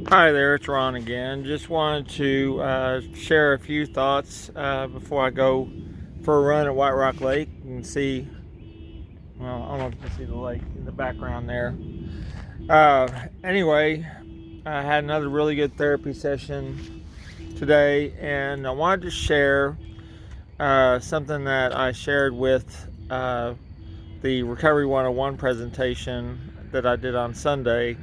Hi there, it's Ron again. Just wanted to share a few thoughts before I go for a run at White Rock Lake. You can see, well, I don't know if you can see the lake in the background there. Anyway, I had another really good therapy session today, and I wanted to share something that I shared with the Recovery 101 presentation that I did on Sunday.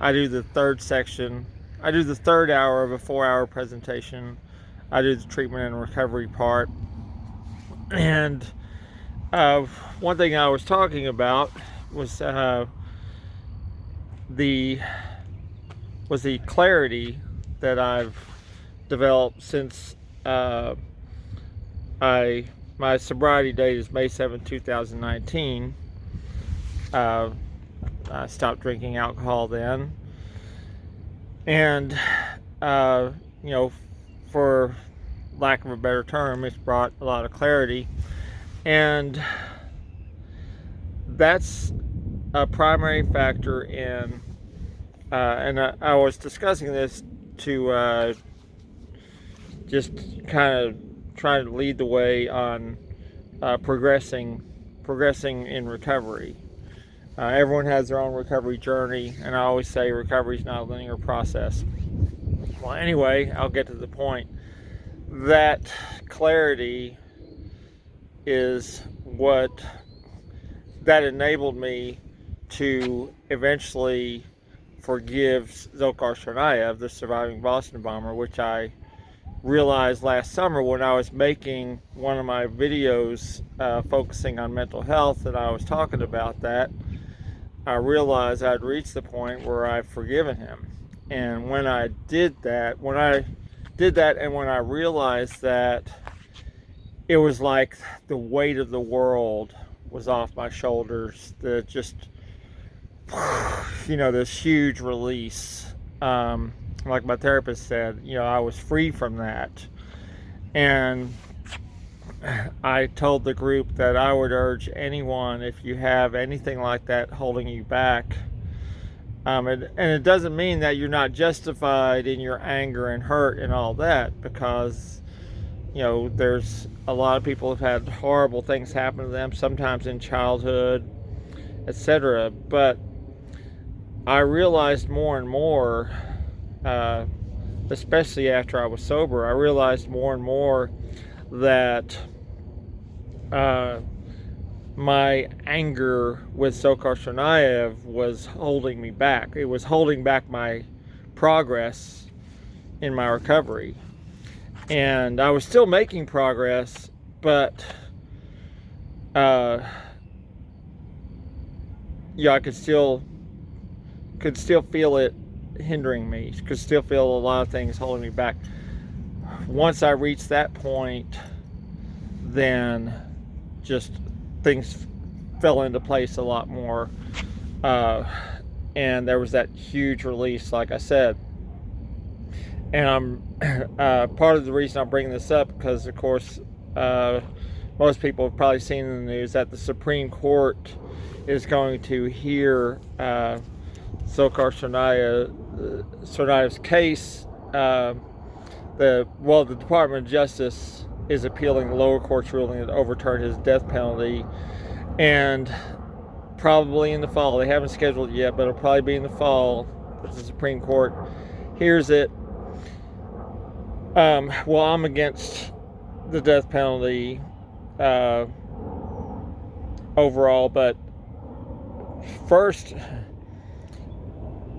I do the third section. I do the third hour of a 4-hour presentation. I do the treatment and recovery part. And one thing I was talking about was the clarity that I've developed since my sobriety date is May 7, 2019. I stopped drinking alcohol then, and for lack of a better term, it's brought a lot of clarity, and that's a primary factor in. And I was discussing this to just kind of trying to lead the way on progressing in recovery. Everyone has their own recovery journey, and I always say recovery is not a linear process. Well, anyway, I'll get to the point. That clarity is what that enabled me to eventually forgive Dzhokhar Tsarnaev, the surviving Boston bomber, which I realized last summer when I was making one of my videos focusing on mental health, and I was talking about that. I realized I'd reached the point where I've forgiven him. And when I did that, and when I realized that, it was like the weight of the world was off my shoulders. This huge release. Like my therapist said, I was free from that. And I told the group that I would urge anyone, if you have anything like that holding you back, and it doesn't mean that you're not justified in your anger and hurt and all that, because there's a lot of people who've had horrible things happen to them, sometimes in childhood, etc. But I realized more and more, especially after I was sober, I realized more and more that my anger with Dzhokhar Tsarnaev was holding me back. It was holding back my progress in my recovery. And I was still making progress, but I could still feel it hindering me. Could still feel a lot of things holding me back. Once I reached that point, then just things fell into place a lot more, and there was that huge release, like I said. And I'm part of the reason I'm bringing this up, because of course most people have probably seen in the news that the Supreme Court is going to hear Dzhokhar Tsarnaev's case. The Department of Justice is appealing the lower court's ruling that overturned his death penalty, and probably in the fall, they haven't scheduled it yet, but it'll probably be in the fall if the Supreme Court hears it. I'm against the death penalty overall, but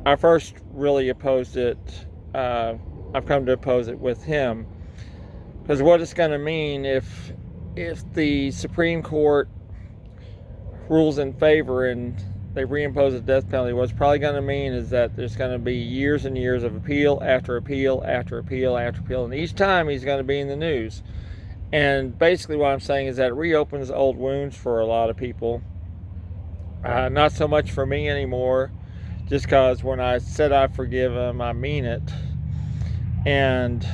I first really opposed it. I've come to oppose it with him, because what it's going to mean if the Supreme Court rules in favor and they reimpose the death penalty, what's probably going to mean is that there's going to be years and years of appeal after appeal after appeal after appeal, and each time he's going to be in the news. And basically what I'm saying is that it reopens old wounds for a lot of people. Not so much for me anymore, just because when I said I forgive him, I mean it. And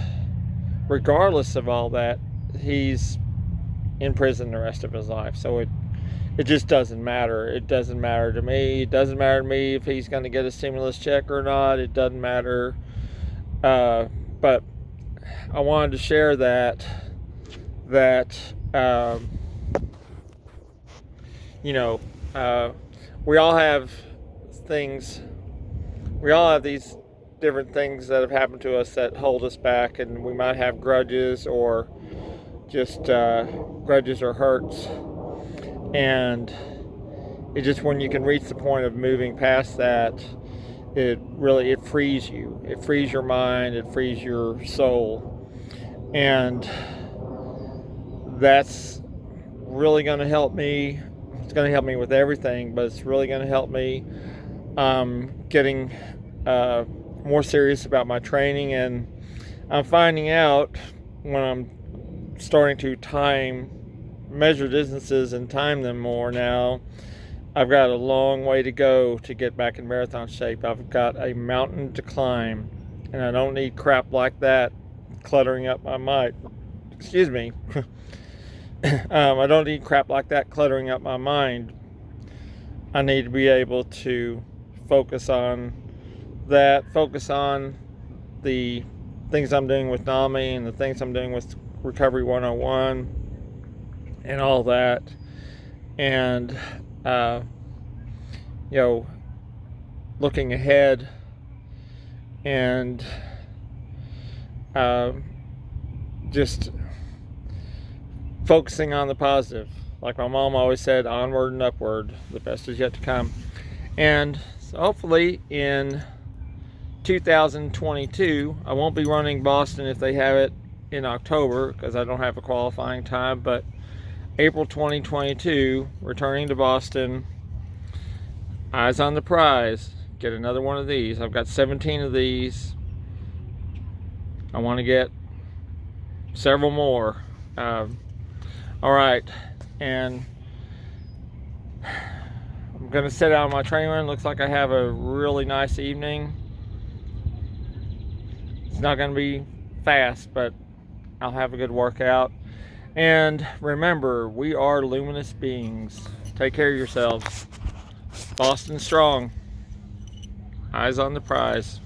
regardless of all that, he's in prison the rest of his life. So it it just doesn't matter. It doesn't matter to me. It doesn't matter to me if he's going to get a stimulus check or not. It doesn't matter. But I wanted to share that you know, we all have things. We all have these different things that have happened to us that hold us back, and we might have grudges or just grudges or hurts. And it just, when you can reach the point of moving past that, it frees you. It frees your mind. It frees your soul, and that's really going to help me. It's going to help me with everything, but it's really going to help me getting more serious about my training. And I'm finding out when I'm starting to measure distances and time them more now, I've got a long way to go to get back in marathon shape. I've got a mountain to climb, and I don't need crap like that cluttering up my mind. Excuse me. I don't need crap like that cluttering up my mind. I need to be able to focus on that, focus on the things I'm doing with NAMI and the things I'm doing with Recovery 101 and all that. And, looking ahead and just focusing on the positive. Like my mom always said, onward and upward, the best is yet to come. And so hopefully in 2022, I won't be running Boston if they have it in October, because I don't have a qualifying time, but April 2022, returning to Boston, eyes on the prize, get another one of these. I've got 17 of these. I want to get several more. All right, and I'm going to sit out on my training run. Looks like I have a really nice evening. It's not going to be fast, but I'll have a good workout. And remember, we are luminous beings. Take care of yourselves. Boston strong. Eyes on the prize.